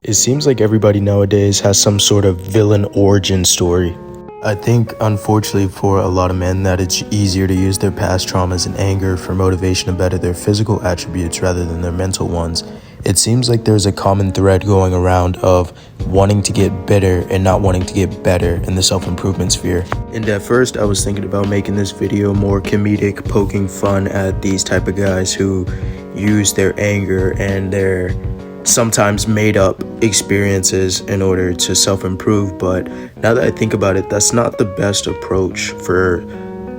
It seems like everybody nowadays has some sort of villain origin story. I think, unfortunately, for a lot of men, that it's easier to use their past traumas and anger for motivation to better their physical attributes rather than their mental ones. It seems like there's a common thread going around of wanting to get better and not wanting to get better in the self-improvement sphere. And at first, I was thinking about making this video more comedic, poking fun at these type of guys who use their anger and their sometimes made up experiences in order to self-improve. But now that I think about it, that's not the best approach for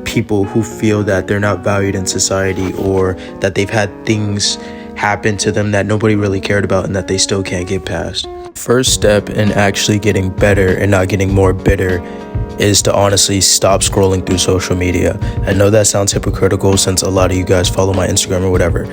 people who feel that they're not valued in society, or that they've had things happen to them that nobody really cared about and that they still can't get past. First step in actually getting better and not getting more bitter is to honestly stop scrolling through social media. I know that sounds hypocritical since a lot of you guys follow my Instagram or whatever,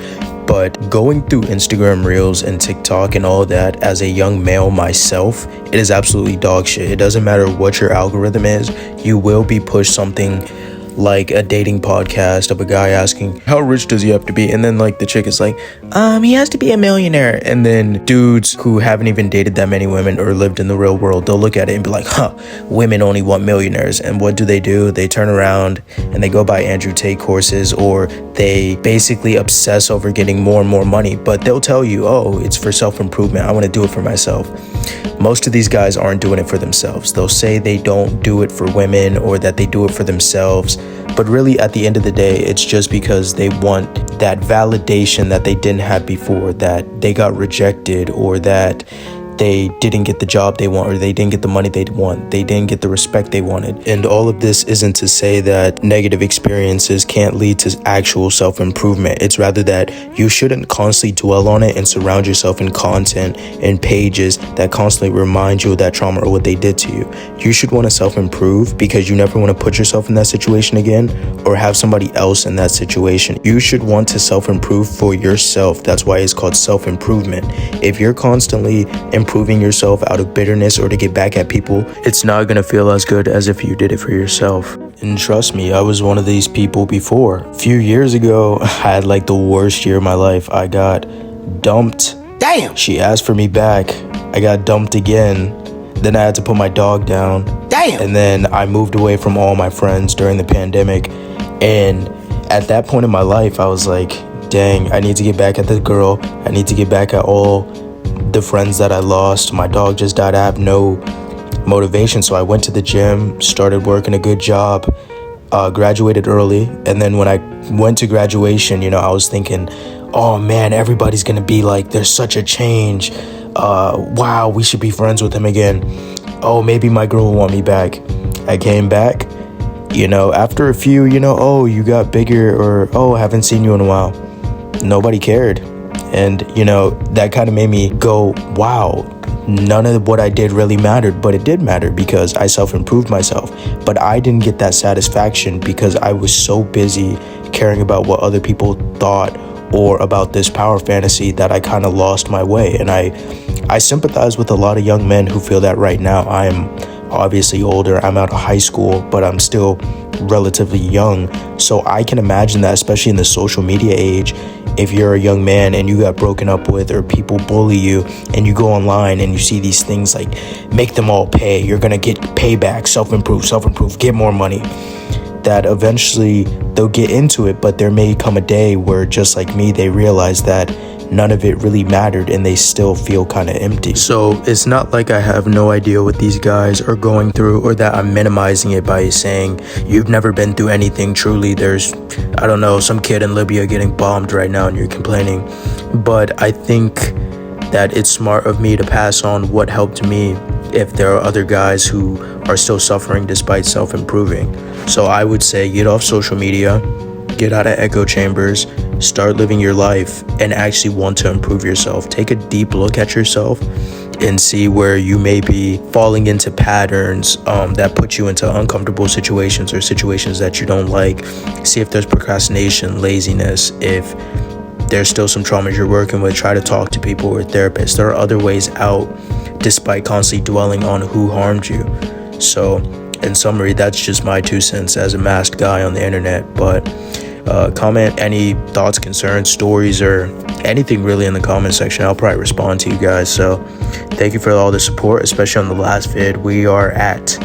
but going through Instagram Reels and TikTok and all of that as a young male myself, it is absolutely dog shit. It doesn't matter what your algorithm is, you will be pushed something like a dating podcast of a guy asking, how rich does he have to be? And then like the chick is like, he has to be a millionaire. And then dudes who haven't even dated that many women or lived in the real world, they'll look at it and be like, women only want millionaires. And what do? They turn around and they go buy Andrew Tate courses, or they basically obsess over getting more and more money. But they'll tell you, oh, it's for self-improvement. I want to do it for myself. Most of these guys aren't doing it for themselves. They'll say they don't do it for women or that they do it for themselves. But really, at the end of the day, it's just because they want that validation that they didn't have before, that they got rejected, or that they didn't get the job they want, or they didn't get the money they want, they didn't get the respect they wanted. And all of this isn't to say that negative experiences can't lead to actual self-improvement. It's rather that you shouldn't constantly dwell on it and surround yourself in content and pages that constantly remind you of that trauma or what they did to you. You should want to self-improve because you never want to put yourself in that situation again or have somebody else in that situation. You should want to self-improve for yourself. That's why it's called self-improvement. If you're constantly improving yourself out of bitterness or to get back at people, it's not going to feel as good as if you did it for yourself. And trust me, I was one of these people before. A few years ago, I had like the worst year of my life. I got dumped. Damn! She asked for me back. I got dumped again. Then I had to put my dog down. Damn! And then I moved away from all my friends during the pandemic. And at that point in my life, I was like, dang, I need to get back at the girl. I need to get back at all the friends that I lost. My dog just died. I have no motivation. So I went to the gym, started working a good job, graduated early. And then when I went to graduation, I was thinking, oh man, everybody's going to be like, there's such a change. Wow, we should be friends with him again. Oh, maybe my girl will want me back. I came back, after a few, oh, you got bigger, or, oh, haven't seen you in a while. Nobody cared. And, that kind of made me go, wow, none of what I did really mattered. But it did matter because I self-improved myself. But I didn't get that satisfaction because I was so busy caring about what other people thought or about this power fantasy that I kind of lost my way. And I sympathize with a lot of young men who feel that right now. I am obviously older. I'm out of high school, but I'm still relatively young. So I can imagine that, especially in the social media age, if you're a young man and you got broken up with or people bully you and you go online and you see these things like make them all pay, you're going to get payback, self-improve, get more money, that eventually they'll get into it. But there may come a day where, just like me, they realize that none of it really mattered and they still feel kind of empty. So it's not like I have no idea what these guys are going through, or that I'm minimizing it by saying you've never been through anything. Truly, there's, I don't know, some kid in Libya getting bombed right now and you're complaining. But I think that it's smart of me to pass on what helped me if there are other guys who are still suffering despite self-improving. So I would say get off social media, get out of echo chambers, start living your life, and actually want to improve yourself. Take a deep look at yourself and see where you may be falling into patterns that put you into uncomfortable situations or situations that you don't like. See if there's procrastination, laziness, if there's still some traumas you're working with. Try to talk to people or therapists. There are other ways out despite constantly dwelling on who harmed you. So in summary, that's just my 2 cents as a masked guy on the internet. But Comment any thoughts, concerns, stories, or anything really in the comment section. I'll probably respond to you guys. So thank you for all the support, especially on the last vid. We are at,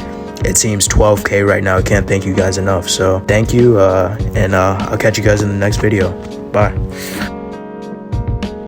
it seems, 12K right now. I can't thank you guys enough. So thank you, and I'll catch you guys in the next video. Bye.